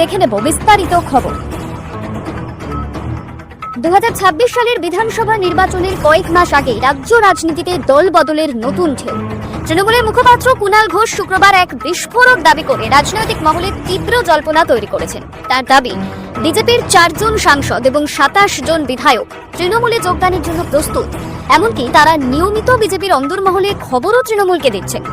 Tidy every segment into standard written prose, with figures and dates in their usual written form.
দেখে নেব বিস্তারিত খবর। 2026 সালের বিধানসভা নির্বাচনের কয়েক মাস আগে রাজ্য রাজনীতিতে দল বদলের নতুন ঢেউ। তৃণমূলের মুখপাত্র কুণাল ঘোষ শুক্রবার এক বিস্ফোরক দাবি করে রাজনৈতিক মহলে তীব্র জল্পনা তৈরি করেছেন। তার দাবি, বিজেপির 4 জন সাংসদ এবং 27 জন বিধায়ক তৃণমূলে যোগদানের জন্য প্রস্তুত। এমনকি তারা নিয়মিত বিজেপির অন্দরমহলে খবরও তৃণমূলকে দিচ্ছেন।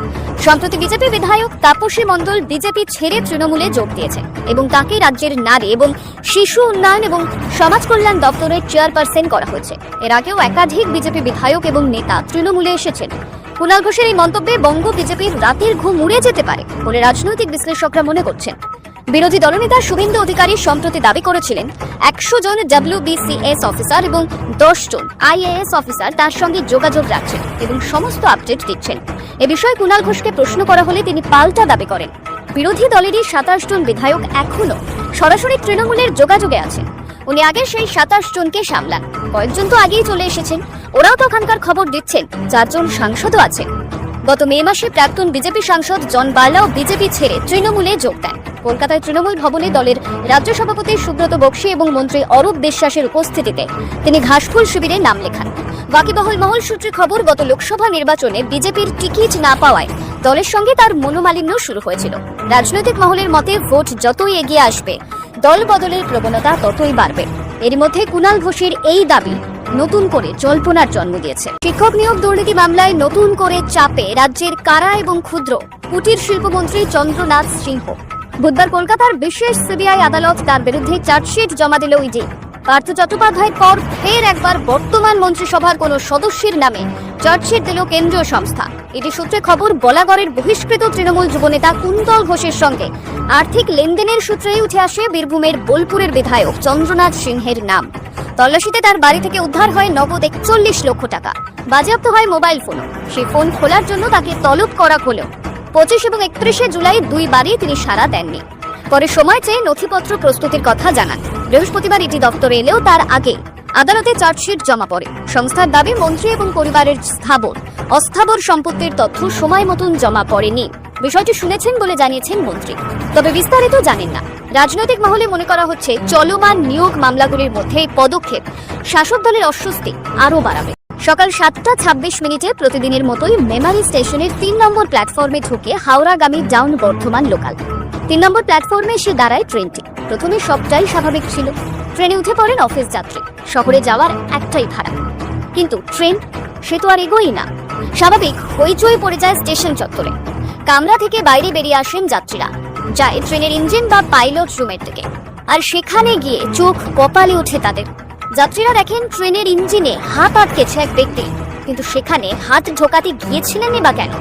সম্প্রতি বিজেপি বিধায়ক তাপসী মণ্ডল বিজেপি ছেড়ে তৃণমূলে যোগ দিয়েছেন এবং তাকে রাজ্যের নারী এবং শিশু উন্নয়ন এবং সমাজ কল্যাণ দপ্তরের চেয়ারপারসন করা হয়েছে। এর আগেও একাধিক বিজেপি বিধায়ক এবং নেতা তৃণমূলে এসেছেন। কুণাল ঘোষের এই মন্তব্যে বঙ্গ বিজেপির রাতের ঘুম উড়ে যেতে পারে বলে রাজনৈতিক বিশ্লেষকরা মনে করছেন। বিরোধী দলনেতা শুভেন্দু অধিকারী সম্প্রতি দাবি করেছিলেন 100 জন WBCS অফিসার এবং 10 জন IAS অফিসার তার সঙ্গে যোগাযোগ রাখছেন এবং সমস্ত আপডেট দিচ্ছেন। এ বিষয়ে কুণাল ঘোষকে প্রশ্ন করা হলে তিনি পাল্টা দাবি করেন, বিরোধী দলেরই 27 জন বিধায়ক এখনো সরাসরি তৃণমূলের যোগাযোগে আছেন। উনি আগে সেই 27 জনকে সামলান, কয়েকজন তো আগেই চলে এসেছেন, ওরাও তো ওখানকার খবর দিচ্ছেন। 4 জন সাংসদও আছেন। গত মে মাসে প্রাক্তন বিজেপি সাংসদ জন বার্লাও বিজেপি ছেড়ে তৃণমূলে যোগ দেন। কলকাতায় তৃণমূল ভবনে দলের রাজ্য সভাপতি সুব্রত বক্সী এবং মন্ত্রী অরূপ বিশ্বাসের উপস্থিতিতে তিনি ঘাসফুল শিবিরে নাম লেখান। ওয়াকিবহল মহল সূত্রে খবর, গত লোকসভা নির্বাচনে বিজেপির টিকিট না পাওয়ায় দলের সঙ্গে তার মনোমালিন্য শুরু হয়েছিল। রাজনৈতিক মহলের মতে ভোট যতই এগিয়ে আসবে, দল বদলের প্রবণতা ততই বাড়বে। এর মধ্যে কুণাল ঘোষের এই দাবি নতুন করে জল্পনার জন্ম দিয়েছে। শিক্ষক নিয়োগ দুর্নীতি মামলায় নতুন করে চাপে রাজ্যের কারা এবং ক্ষুদ্র কুটির শিল্পমন্ত্রী চন্দ্রনাথ সিংহ। বুধবার কলকাতার বিশেষ সিবিআই আদালত তার বিরুদ্ধে চার্জশিট জমা দিল ইডি। পার্থ চট্টোপাধ্যায়ের পর ফের একবার বর্তমান মন্ত্রিসভার কোন সদস্যের নামে চার্জশিট দিল কেন্দ্রীয় সংস্থা। ইডি সূত্রে খবর, বলাগড়ের বহিষ্কৃত তৃণমূল যুবনেতা কুন্তল ঘোষের সঙ্গে আর্থিক লেনদেনের সূত্রেই উঠে আসে বীরভূমের বোলপুরের বিধায়ক চন্দ্রনাথ সিংহের নাম। তল্লাশিতে তার বাড়ি থেকে উদ্ধার হয় নগদ 41 লক্ষ টাকা। বাজেয়াপ্ত হয় মোবাইল ফোনও। সেই ফোন খোলার জন্য তাকে তলব করা হলেও 25 এবং 31 জুলাই 2 বারই তিনি সাড়া দেননি। পরে সময় চেয়ে নথিপত্র প্রস্তুতির কথা জানান। বৃহস্পতিবার ইডি দপ্তরে এলেও তার আগে আদালতে চার্জশিট জমা পড়ে। সংস্থার দাবি, মন্ত্রী এবং পরিবারের স্থাবর অস্থাবর সম্পত্তির তথ্য সময় মতন জমা পড়েনি। বিষয়টি শুনেছেন বলে জানিয়েছেন মন্ত্রী, তবে বিস্তারিত জানেন না। রাজনৈতিক মহলে মনে করা হচ্ছে চলমান নিয়োগ মামলাগুলির মধ্যে এই পদক্ষেপ শাসক দলের অস্বস্তি আরও বাড়াবে। সকাল 7:26 প্রতিদিনের মতোই মেমারি স্টেশনের 3 নম্বর প্ল্যাটফর্মে ঢুকে হাওড়াগামী ডাউন বর্ধমান লোকাল। 3 নম্বর প্ল্যাটফর্মে এসে দাঁড়ায় ট্রেনটি। প্রথমে সবটাই স্বাভাবিক ছিল। ট্রেনে উঠে পড়েন অফিস যাত্রী। শহরে যাওয়ার একটাই ভাড়া, কিন্তু ট্রেন সে তো আর এগোই না। স্বাভাবিক হইচই পড়ে যায় স্টেশন চত্বরে। কামরা থেকে বাইরে বেরিয়ে আসেন যাত্রীরা, যায় ট্রেনের ইঞ্জিন বা পাইলট রুমের দিকে। আর সেখানে গিয়ে চোখ কপালে ওঠে তাদের। যাত্রীরা দেখেন ট্রেনের ইঞ্জিনে হাত আটকেছে এক ব্যক্তি, কিন্তু সেখানে হাত ঢোকাতে গিয়েছিলেনই বা কেন?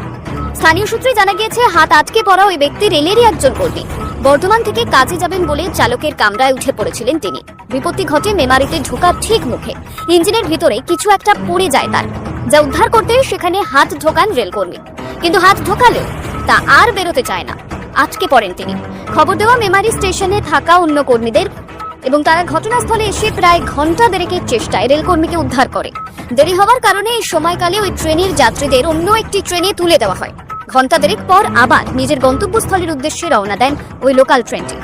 স্থানীয় সূত্রে জানা গিয়েছে, হাত আটকে পড়া ওই ব্যক্তি রেলেরই একজন কর্মী। বর্ধমান থেকে কাজে যাবেন বলে চালকের কামরায় উঠে পড়েছিলেন তিনি। বিপত্তি ঘটে মেমারিতে ঢোকার ঠিক মুখে। ইঞ্জিনের ভিতরে কিছু একটা পড়ে যায় তার, যা উদ্ধার করতে সেখানে হাত ঢোকান রেলকর্মী। কিন্তু হাত ঢোকালেও তা আর বেরোতে চায় না, আটকে পড়েন তিনি। খবর দেওয়া মেমারি স্টেশনে থাকা অন্য কর্মীদের এবং তারা ঘটনাস্থলে এসে প্রায় ঘন্টা দেড়েকের চেষ্টায় রেলকর্মীকে উদ্ধার করে। দেরি হওয়ার কারণে এই সময়কালে ওই ট্রেনের যাত্রীদের অন্য একটি ট্রেনে তুলে দেওয়া হয়। ঘন্টা দেড়েক পর আবার নিজের গন্তব্যস্থলের উদ্দেশ্যে রওনা দেন ওই লোকাল ট্রেনটি।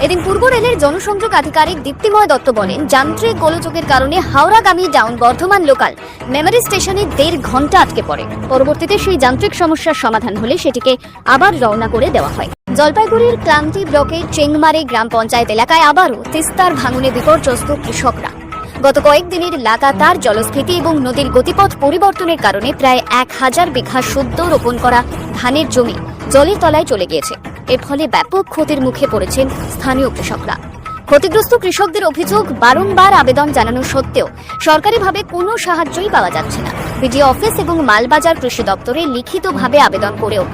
এদিন পূর্ব রেলের জনসংযোগ আধিকারিক দীপ্তিময় দত্ত বলেন, যান্ত্রিক গোলযোগের কারণে হাওড়াগামী ডাউন বর্ধমান লোকাল মেমারি স্টেশনে 1.5 ঘন্টা আটকে পড়ে। পরবর্তীতে সেই যান্ত্রিক সমস্যার সমাধান হলে সেটিকে আবার রওনা করে দেওয়া হয়। জলপাইগুড়ির ক্লান্তি ব্লকের চেংমারি গ্রাম পঞ্চায়েত এলাকায় আবারও তিস্তার ভাঙনে বিপর্যস্ত কৃষকরা। গত কয়েকদিনের লাগাতার জলস্ফীতি এবং নদীর গতিপথ পরিবর্তনের কারণে প্রায় 1000 বিঘা সদ্য রোপণ করা ধানের জমি জলের তলায় চলে গিয়েছে। এর ফলে ব্যাপক ক্ষতির মুখে পড়েছেন স্থানীয় কৃষকরা। ক্ষতিগ্রস্ত কৃষকদের অভিযোগ, বারংবার আবেদন জানানো সত্ত্বেও সরকারিভাবে কোনো সাহায্যই পাওয়া যাচ্ছে না। বিডিও অফিস এবং মালবাজার কৃষি দপ্তরে লিখিতভাবে আবেদন করেও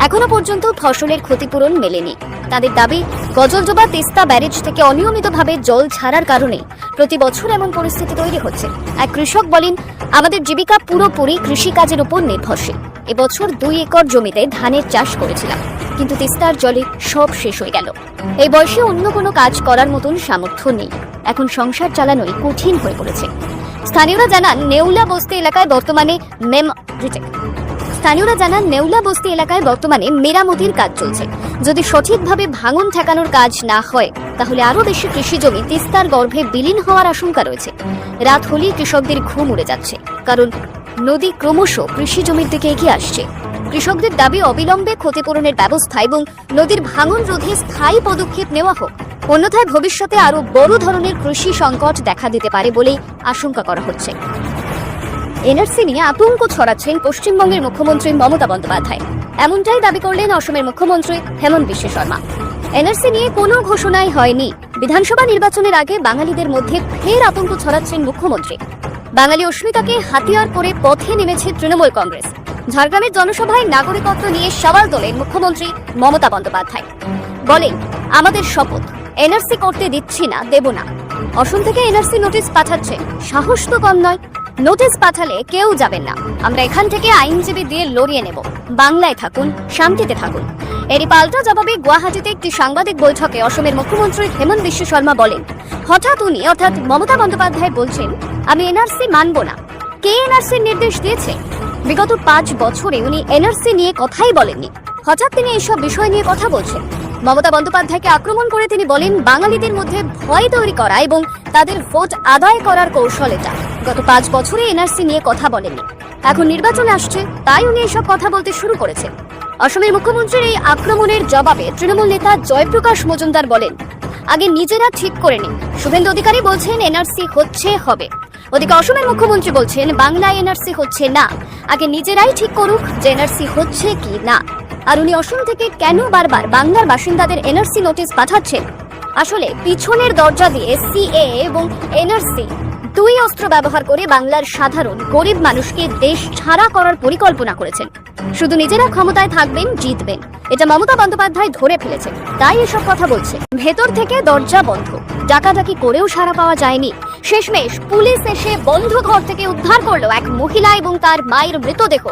এখনো পর্যন্ত ফসলের ক্ষতিপূরণ মেলেনি। তাদের দাবি, গজলডোবা তিস্তা ব্যারেজ থেকে অনিয়মিতভাবে জল ছাড়ার কারণে প্রতি বছর এমন পরিস্থিতি তৈরি হচ্ছে। এক কৃষক বলেন, আমাদের জীবিকা পুরোপুরি কৃষিকাজের উপর নির্ভরশীল। এবছর 2 একর জমিতে ধানের চাষ করেছিলাম, কিন্তু তিস্তার জলে সব শেষ হয়ে গেল। এই বয়সে অন্য কোনো কাজ করার মতন সামর্থ্য নেই। এখন সংসার চালানোই কঠিন হয়ে পড়েছে। স্থানীয়রা জানান, নেউলা বস্তি এলাকায় বর্তমানে স্থানীয়রা জানান, নেউলা বস্তি এলাকায় বর্তমানে মেরামতির কাজ চলছে। যদি সঠিকভাবে ভাঙন ঠেকানোর কাজ না হয় তাহলে আরো বেশি কৃষি জমি তিস্তার গর্ভে বিলীন হওয়ার আশঙ্কা রয়েছে। রাত হলেই কৃষকদের ঘুম উড়ে যাচ্ছে, কারণ নদী ক্রমশ কৃষি জমির দিকে এগিয়ে আসছে। কৃষকদের দাবি অবিলম্বে ক্ষতিপূরণের ব্যবস্থা এবং নদীর ভাঙন রোধে স্থায়ী পদক্ষেপ নেওয়া হোক, অন্যথায় ভবিষ্যতে আরো বড় ধরনের কৃষি সংকট দেখা দিতে পারে বলেই আশঙ্কা করা হচ্ছে। এনআরসি নিয়ে আতঙ্ক ছড়াচ্ছেন পশ্চিমবঙ্গের মুখ্যমন্ত্রী মমতা বন্দ্যোপাধ্যায়। এমনটাই দাবি করলেন অসমের মুখ্যমন্ত্রী হেমন্ত বিশ্ব শর্মা। এনআরসি নিয়ে কোনো ঘোষণাই হয়নি। বিধানসভা নির্বাচনের আগে বাঙালিদের মধ্যে ফের আতঙ্ক ছড়াচ্ছেন মুখ্যমন্ত্রী। বাঙালি অস্মিতাকে হাতিয়ার করে পথে নেমেছে তৃণমূল কংগ্রেস। ঝাড়গ্রামের জনসভায় নাগরিকত্ব নিয়ে সওয়াল তোলেন মুখ্যমন্ত্রী মমতা বন্দ্যোপাধ্যায়। বলেন, আমাদের শপথ, এনআরসি করতে দিচ্ছি না, দেব না। অসম থেকে এনআরসি নোটিশ পাঠাচ্ছে, সাহস তো কম নয়। নোটিশ পাঠালে কেউ যাবেন না, আমরা এখান থেকে আইনজীবী দিয়ে লড়িয়ে নেব। বাংলায় থাকুন, শান্তিতে থাকুন। এরই পাল্টা জবাবে গুয়াহাটিতে একটি সাংবাদিক বৈঠকে অসমের মুখ্যমন্ত্রী হেমন্ত বিশ্ব শর্মা বলেন, হঠাৎ উনি অর্থাৎ মমতা বন্দ্যোপাধ্যায় বলছেন আমি এনআরসি মানব না। কে এনআরসির নির্দেশ দিয়েছে? বিগত 5 বছরে উনি এনআরসি নিয়ে কথাই বলেননি, হঠাৎ তিনি এইসব বিষয় নিয়ে কথা বলছেন। মমতা বন্দ্যোপাধ্যায়কে আক্রমণ করে তিনি বলেন, বাঙালিদের মধ্যে ভয় তৈরি করা এবং তাদের ভোট আদায় করার কৌশল এটা। গত 5 বছরে এনআরসি নিয়ে কথা বলেননি, এখন নির্বাচন আসছে তাই উনি এসব কথা বলতে শুরু করেছেন। অসমের মুখ্যমন্ত্রীর এই আক্রমণের জবাবে তৃণমূল নেতা জয়প্রকাশ মজুমদার বলেন, আগে নিজেরা ঠিক করে নিন। শুভেন্দু অধিকারী বলছেন এনআরসি হচ্ছে, হবে। ওদিকে অসমের মুখ্যমন্ত্রী বলছেন বাংলায় এনআরসি হচ্ছে না, আগে নিজেরাই ঠিক করুক যে এনআরসি হচ্ছে কি না। আর উনি অসম থেকে কেন বারবার বাংলার বাসিন্দাদের এনআরসি নোটিশ পাঠাচ্ছেন? আসলে পিছনের দরজা দিয়ে সিএএ এবং এনআরসি দুই অস্ত্র ব্যবহার করে বাংলার সাধারণ গরিব মানুষকে দেশ ছাড়া করার পরিকল্পনা করেছেন। শুধু নিজেরা ক্ষমতায় থাকবেন, জিতবেন, এটা মমতা বন্দ্যোপাধ্যায় ধরে ফেলেছেন, তাই এসব কথা বলছে। ভেতর থেকে দরজা বন্ধ, ডাকাডাকি করেও সাড়া পাওয়া যায়নি। শেষমেশ পুলিশ এসে বন্ধ ঘর থেকে উদ্ধার করলো এক মহিলা এবং তার মায়ের মৃতদেহ।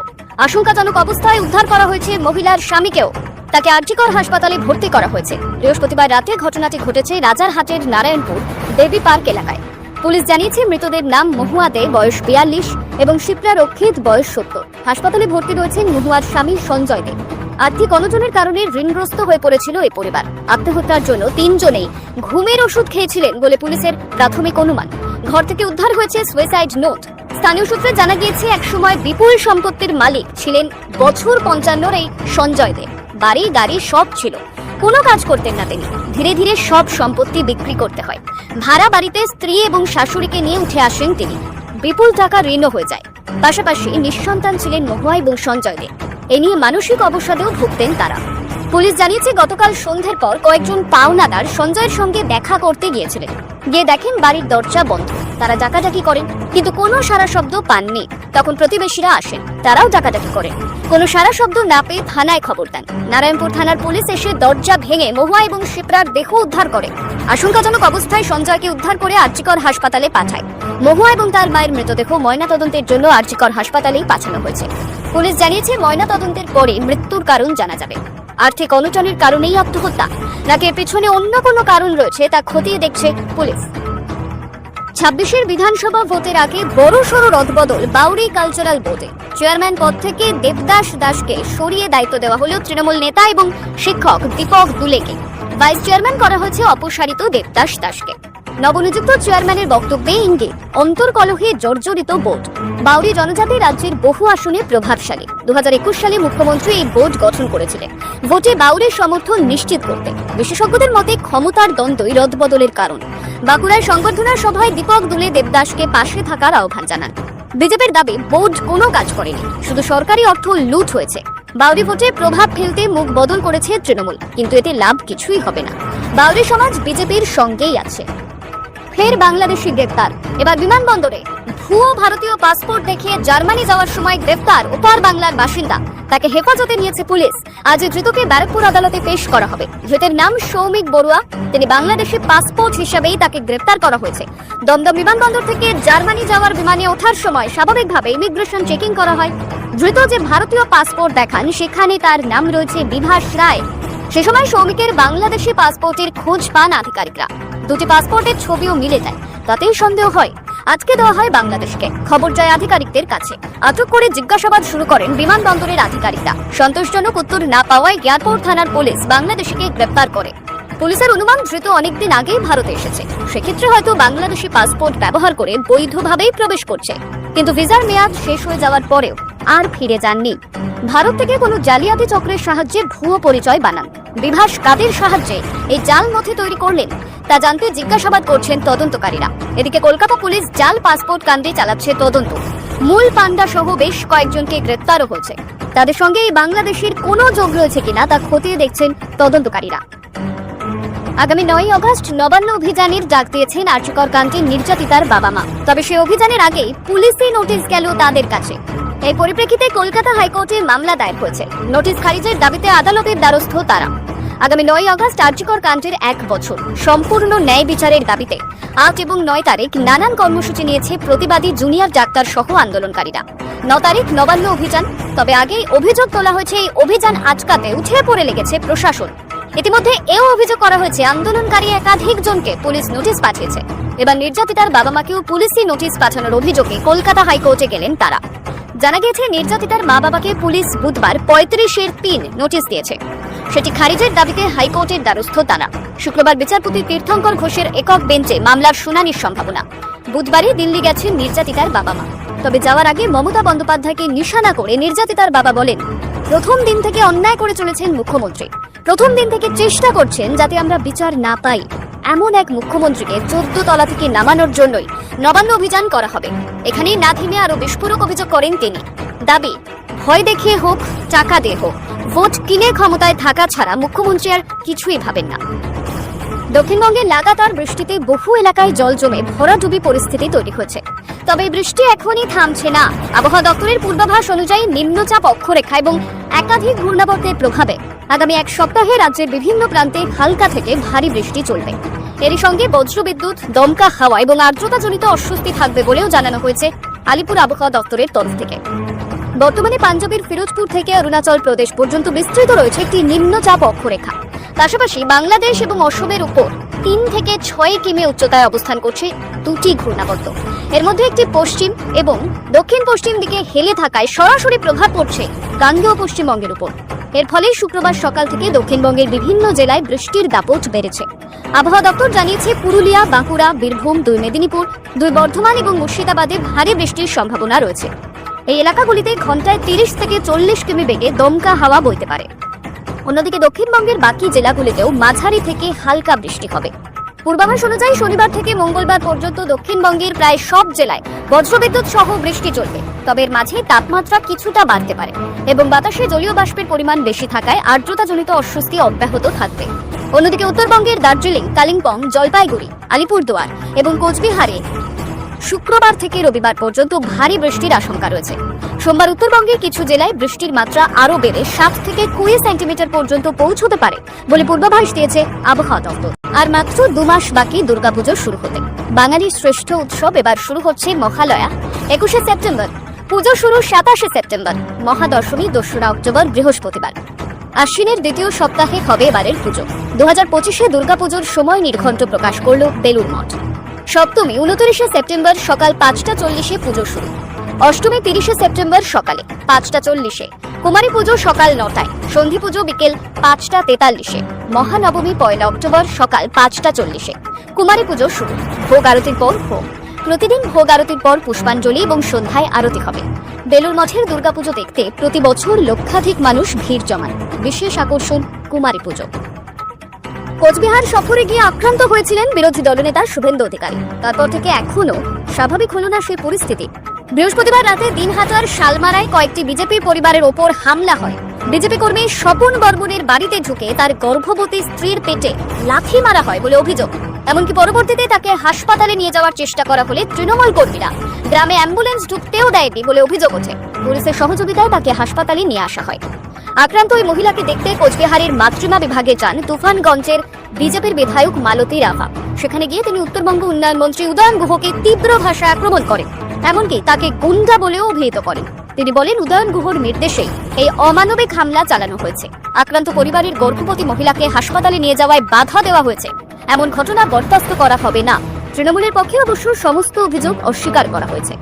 আশঙ্কাজনক অবস্থায় উদ্ধার করা হয়েছে মহিলার স্বামীকেও। তাকে আরজিকর হাসপাতালে ভর্তি করা হয়েছে। বৃহস্পতিবার রাতে ঘটনাটি ঘটেছে রাজারহাটের নারায়ণপুর দেবী পার্ক এলাকায়। পুলিশ জানিয়েছে মৃতদের নাম মহুয়া দে, বয়স 42, এবং শিপ্রা রক্ষিত, বয়স 70। হাসপাতালে ভর্তি রয়েছেন মহুয়ার স্বামী সঞ্জয় দে। আর্থিক অনটনের কারণে ঋণগ্রস্ত হয়ে পড়েছিল এই পরিবার। আত্মহত্যার জন্য 3 জনেই ঘুমের ওষুধ খেয়েছিলেন বলে পুলিশের প্রাথমিক অনুমান। ঘর থেকে উদ্ধার হয়েছে সুইসাইড নোট। স্থানীয় সূত্রে জানা গিয়েছে একসময় বিপুল সম্পত্তির মালিক ছিলেন বছর 55 এই সঞ্জয় দে। বাড়ি গাড়ি সব ছিল, কোনো কাজ করতেন না তিনি। ধীরে ধীরে সব সম্পত্তি বিক্রি করতে হয়। ভাড়া বাড়িতে স্ত্রী এবং শাশুড়িকে নিয়ে উঠে আসেন তিনি। বিপুল টাকা ঋণও হয়ে যায়। পাশাপাশি নিঃসন্তান ছিলেন মহুয়া এবং সঞ্জয় দে। এ নিয়ে মানসিক অবসাদেও ভুগতেন তারা। পুলিশ জানিয়েছে গতকাল সন্ধ্যের পর কয়েকজন পাওনাদার সঞ্জয়ের সঙ্গে দেখা করতে গিয়েছিলেন। গিয়ে দেখেন বাড়ির দরজা বন্ধ। তারা ডাকাডাকি করেন, কিন্তু কোনো সারা শব্দ পাননি। তখন প্রতিবেশীরা আসেন, তারাও ডাকাডাকি করেন। কোনো সারা শব্দ না পেয়ে থানায় খবর দেন। নারায়ণপুর থানার পুলিশ এসে দরজা ভেঙে মহুয়া এবং শিপ্রার দেহ উদ্ধার করে। আশঙ্কাজনক অবস্থায় সঞ্জয়কে উদ্ধার করে আরজিকর হাসপাতালে পাঠায়। মহুয়া এবং তার মায়ের মৃতদেহ ময়নাতদন্তের জন্য আরজিকর হাসপাতালেই পাঠানো হয়েছে। পুলিশ জানিয়েছে ময়নাতদন্তের পরে মৃত্যুর কারণ জানা যাবে। আর্থিক অনটনের কারণেই আত্মহত্যা নাকি এর পেছনে অন্য কোনো কারণ রয়েছে তা খতিয়ে দেখছে পুলিশ। 26-এর বিধানসভা ভোটের আগে বড়সড় রদবদল বাউরি কালচারাল বোর্ডে। চেয়ারম্যান পদ থেকে দেবদাস দাসকে সরিয়ে দায়িত্ব দেওয়া হলো তৃণমূল নেতা এবং শিক্ষক দীপক দুলেকে। ভাইস চেয়ারম্যান করা হয়েছে অপসারিত দেবদাস দাসকে। নবনিযুক্ত চেয়ারম্যানের বক্তব্যে ইঙ্গিত অন্তর্কলহে জর্জরিত বোর্ড। বাউরি জনজাতি রাজ্যের বহু আসনে প্রভাবশালী। 2021 সালে মুখ্যমন্ত্রী এই বোর্ড গঠন করেছিলেন ভোটে বাউরির সমর্থন নিশ্চিত করতে। বিশেষজ্ঞদের মতে ক্ষমতার দ্বন্দ্বই রদবদলের কারণ। বাঁকুড়ায় সংবর্ধনা সভায় দীপক দুলে দেবদাসকে পাশে থাকার আহ্বান জানান। বিজেপির দাবি বোর্ড কোনো কাজ করেনি, শুধু সরকারি অর্থ লুট হয়েছে। বাউরি ভোটে প্রভাব ফেলতে মুখ বদল করেছে তৃণমূল, কিন্তু এতে লাভ কিছুই হবে না। বাউরি সমাজ বিজেপির সঙ্গেই আছে। ফের বাংলাদেশি গ্রেপ্তার। এবার বিমানবন্দরে ভুয়ো ভারতীয় পাসপোর্ট দেখিয়ে জার্মানি যাওয়ার সময় গ্রেপ্তার ওপার বাংলার বাসিন্দা। তাকে হেফাজতে নিয়েছে পুলিশ। আজ ধৃতকে ব্যারাকপুর আদালতে পেশ করা হবে। ধৃতের নাম সৌমিক বড়ুয়া। তিনি বাংলাদেশি পাসপোর্ট হিসাবেই তাকে গ্রেপ্তার করা হয়েছে। দমদম বিমানবন্দর থেকে জার্মানি যাওয়ার বিমানে ওঠার সময় স্বাভাবিকভাবে ইমিগ্রেশন চেকিং করা হয়। ধৃত যে ভারতীয় পাসপোর্ট দেখান সেখানে তার নাম রয়েছে বিভাস রায়। সে সময় সৌমিকের বাংলাদেশি পাসপোর্টের খোঁজ পান আধিকারিকরা। দুটি পাসপোর্টের ছবিও মিলে যায়, তাতেই সন্দেহ হয় আটকে দেওয়া হয় বাংলাদেশকে। খবর যায় আধিকারিকদের কাছে। আটক করে জিজ্ঞাসাবাদ শুরু করেন বিমানবন্দরের আধিকারিকরা। সন্তোষজনক উত্তর না পাওয়ায় এয়ারপোর্ট থানার পুলিশ বাংলাদেশিকে গ্রেপ্তার করে। পুলিশের অনুমান ধৃত অনেকদিন আগেই ভারতে এসেছে। সেক্ষেত্রে হয়তো বাংলাদেশি পাসপোর্ট ব্যবহার করে বৈধভাবেই প্রবেশ করছে, কিন্তু ভিসার মেয়াদ শেষ হয়ে যাওয়ার পরেও আর ফিরে যাননি। ভারত থেকে কোনো জালিয়াতি চক্রের সাহায্যে ভুয়ো পরিচয় বানান। বিভাস কাদের সাহায্যে এই জাল নথি তৈরি করলেন তা জানতে জিজ্ঞাসাবাদ করছেন তদন্তকারীরা। এদিকে কলকাতা পুলিশ জাল পাসপোর্ট কাণ্ডে চালাচ্ছে তদন্ত। মূল পান্ডা সহ বেশ কয়েকজনকে গ্রেপ্তারও হয়েছে। তাদের সঙ্গে এই বাংলাদেশের কোনো যোগ রয়েছে কিনা তা খতিয়ে দেখছেন তদন্তকারীরা। আগামী 9 আগস্ট নবান্ন অভিযানের ডাক দিয়েছেন আর্যিকর কাণ্ডে নির্যাতিতার বাবা মা। তবে সেই অভিযানের আগেই পুলিশি নোটিশ গেল তাদের কাছে। এই পরিপ্রেক্ষিতে কলকাতা হাইকোর্টে মামলা দায়ের হয়েছে। নোটিশ খারিজের দাবিতে আদালতের দ্বারস্থ তারা। আগামী 9 আগস্ট আর্যিকর কাণ্ডের 1 বছর সম্পূর্ণ ন্যায় বিচারের দাবিতে 8 এবং 9 তারিখ নানান কর্মসূচি নিয়েছে প্রতিবাদী জুনিয়র ডাক্তার সহ আন্দোলনকারীরা। 9 তারিখ নবান্ন অভিযান। তবে আগেই অভিযোগ তোলা হয়েছে এই অভিযান আটকাতে উঠে পড়ে লেগেছে প্রশাসন। ইতিমধ্যে এও অভিযোগ করা হয়েছে আন্দোলনকারী একাধিক জনকে পুলিশ নোটিশ পাঠিয়েছে। এবার নির্যাতিতার বাবা মাকেও পুলিশি নোটিশ পাঠানোর অভিযোগে কলকাতা হাইকোর্টে গেলেন তারা। জানা গিয়েছে নির্যাতিতার মা বাবাকে পুলিশ বুধবার 35-3 নোটিশ দিয়েছে। সেটি খারিজের দাবিতে হাইকোর্টের দ্বারস্থ তারা। শুক্রবার বিচারপতি তীর্থঙ্কর ঘোষের একক বেঞ্চে মামলার শুনানির সম্ভাবনা। বুধবারই দিল্লি গেছেন নির্যাতিতার বাবা মা। তবে যাওয়ার আগে মমতা বন্দ্যোপাধ্যায়কে নিশানা করে নির্যাতিতার বাবা বলেন, প্রথম দিন থেকে অন্যায় করে চলেছেন মুখ্যমন্ত্রী। প্রথম দিন থেকে চেষ্টা করছেন যাতে আমরা বিচার না পাই। এমন এক মুখ্যমন্ত্রীকে 14 তলা থেকে নামানোর জন্যই নবান্ন অভিযান করা হবে। এখানেই না থেমে আরো বিস্ফোরক অভিযোগ করেন তিনি। দাবি, ভয় দেখিয়ে হোক, টাকা দিয়ে হোক, ভোট কিনে ক্ষমতায় থাকা ছাড়া মুখ্যমন্ত্রী আর কিছুই ভাবেন না। দক্ষিণবঙ্গে লাগাতার বৃষ্টিতে বহু এলাকায় জল জমে ভরাডুবি পরিস্থিতি তৈরি হয়েছে। তবে বৃষ্টি এখনই থামছে না। আবহাওয়া দপ্তরের পূর্বাভাস অনুযায়ী নিম্নচাপ অক্ষরেখা এবং একাধিক ঘূর্ণাবর্তের প্রভাবে আগামী 1 সপ্তাহে রাজ্যের বিভিন্ন প্রান্তে হালকা থেকে ভারী বৃষ্টি চলবে। এরই সঙ্গে বজ্রবিদ্যুৎ, দমকা হাওয়া এবং আর্দ্রতাজনিত অস্বস্তি থাকবে বলেও জানানো হয়েছে আলিপুর আবহাওয়া দপ্তরের তরফ থেকে। বর্তমানে পাঞ্জাবের ফিরোজপুর থেকে অরুণাচল প্রদেশ পর্যন্ত বিস্তৃত রয়েছে একটি নিম্নচাপ অক্ষরেখা। পাশাপাশি বাংলাদেশ এবং অসমের উপর 3 থেকে 6 কিমি উচ্চতায় অবস্থান করছে 2টি ঘূর্ণাবর্ত। এর মধ্যে একটি পশ্চিম এবং দক্ষিণ পশ্চিম দিকে হেলে থাকায় সরাসরি প্রভাব পড়ছে গাঙ্গেয় পশ্চিমবঙ্গের উপর। এর ফলে শুক্রবার সকাল থেকে দক্ষিণবঙ্গের বিভিন্ন জেলায় বৃষ্টির দাপট বেড়েছে। আবহাওয়া দপ্তর জানিয়েছে পুরুলিয়া, বাঁকুড়া, বীরভূম, 2 মেদিনীপুর, 2 বর্ধমান এবং মুর্শিদাবাদে ভারী বৃষ্টির সম্ভাবনা রয়েছে। এই এলাকাগুলিতে ঘন্টায় 30 থেকে 40 কিমি বেগে দমকা হাওয়া বইতে পারে। অন্যদিকে দক্ষিণবঙ্গের বাকি জেলাগুলিতেও মাঝারি থেকে হালকা বৃষ্টি হবে। পূর্বাভাস অনুযায়ী শনিবার থেকে মঙ্গলবার পর্যন্ত দক্ষিণবঙ্গের প্রায় সব জেলায় বজ্রবিদ্যুৎ সহ বৃষ্টি চলবে। তবে এর মাঝে তাপমাত্রা কিছুটা বাড়তে পারে এবং বাতাসে জলীয় বাষ্পের পরিমাণ বেশি থাকায় আর্দ্রতাজনিত অস্বস্তি অব্যাহত থাকবে। অন্যদিকে উত্তরবঙ্গের দার্জিলিং, কালিম্পং, জলপাইগুড়ি, আলিপুরদুয়ার এবং কোচবিহারে শুক্রবার থেকে রবিবার পর্যন্ত ভারী বৃষ্টির আশঙ্কা রয়েছে। সোমবার উত্তরবঙ্গের কিছু জেলায় বৃষ্টির মাত্রা আরও বেড়ে 7 থেকে 20 সেন্টিমিটার পর্যন্ত পৌঁছতে পারে বলে পূর্বাভাস দিয়েছে আবহাওয়া দপ্তর। আর মাত্র 2 মাস বাকি দুর্গাপুজো শুরু হতে। বাঙালির শ্রেষ্ঠ উৎসব এবার শুরু হচ্ছে মহালয়া 21শে সেপ্টেম্বর। পুজো শুরু 27শে সেপ্টেম্বর। মহাদশমী 2রা অক্টোবর বৃহস্পতিবার। আশ্বিনের দ্বিতীয় সপ্তাহে হবে এবারের পুজো। 2025-এ দুর্গাপুজোর সময় নির্ঘণ্ট প্রকাশ করল বেলুড় মঠ। সপ্তমী 29শে সেপ্টেম্বর সকাল 5টা 40-এ পুজো শুরু। অষ্টমী 30শে সেপ্টেম্বর সকালে 5টা 40-এ। কুমারী পুজো সকাল 9টায়। সন্ধি পুজো বিকেল 5টা 43-এ। মহানবমী 1 অক্টোবর সকাল 5টা 40-এ। কুমারী পুজো শুরু। ভোগ আরতির পর হোম। প্রতিদিন ভোগ আরতির পর পুষ্পাঞ্জলি এবং সন্ধ্যায় আরতি হবে। বেলুড় মঠের দুর্গাপুজো দেখতে প্রতি বছর লক্ষাধিক মানুষ ভিড় জমান। বিশেষ আকর্ষণ কুমারী পুজো। কোচবিহার সফরে গিয়ে আক্রান্ত হয়েছিলেন বিরোধী দলনেতা শুভেন্দু অধিকারী। তারপর থেকে এখনো স্বাভাবিক হল না সেই পরিস্থিতি। বৃহস্পতিবার রাতে দিনহাটার শালমারায় কয়েকটি বিজেপি পরিবারের ওপর হামলা হয়। বিজেপি কর্মী স্বপন বর্মনের বাড়িতে ঢুকে তার গর্ভবতী স্ত্রীর পেটে লাথি মারা হয় বলে অভিযোগ। এমনকি পরবর্তীতে তাকে হাসপাতালে নিয়ে যাওয়ার চেষ্টা করা হলে তৃণমূল কর্মীরা গ্রামে অ্যাম্বুলেন্স ঢুকতেও দেয়নি বলে অভিযোগ ওঠে। পুলিশের সহযোগিতায় তাকে হাসপাতালে নিয়ে আসা হয়। আক্রান্ত ওই মহিলাকে দেখতে কোচবিহারের মাতৃমা বিভাগে যান তুফানগঞ্জের বিজেপির বিধায়ক মালতী রাভা। সেখানে গিয়ে তিনি উত্তরবঙ্গ উন্নয়ন মন্ত্রী উদয়ন গুহকে তীব্র ভাষায় আক্রমণ করেন, এমনকি তাকে গুন্ডা বলেও অভিহিত করেন। তিনি বলেন উদয়ন গুহর নির্দেশেই এই অমানবিক হামলা চালানো হয়েছে। আক্রান্ত পরিবারের গর্ভবতী মহিলাকে হাসপাতালে নিয়ে যাওয়ায় বাধা দেওয়া হয়েছে। এমন ঘটনা বরদাস্ত করা হবে না। তৃণমূলের পক্ষে অবশ্য সমস্ত অভিযোগ অস্বীকার করা হয়েছে।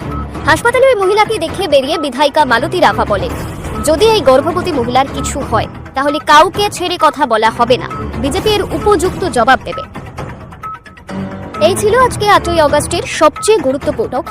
হাসপাতালে ওই মহিলাকে দেখে বেরিয়ে বিধায়িকা মালতী রাভা বলেন, যদি এই গর্ভবতী মহিলার কিছু হয় তাহলে কাউকে ছেড়ে কথা বলা হবে না, বিজেপি এর উপযুক্ত জবাব দেবে। এই ছিল আজকে 8ই অগস্টের সবচেয়ে গুরুত্বপূর্ণ খবর।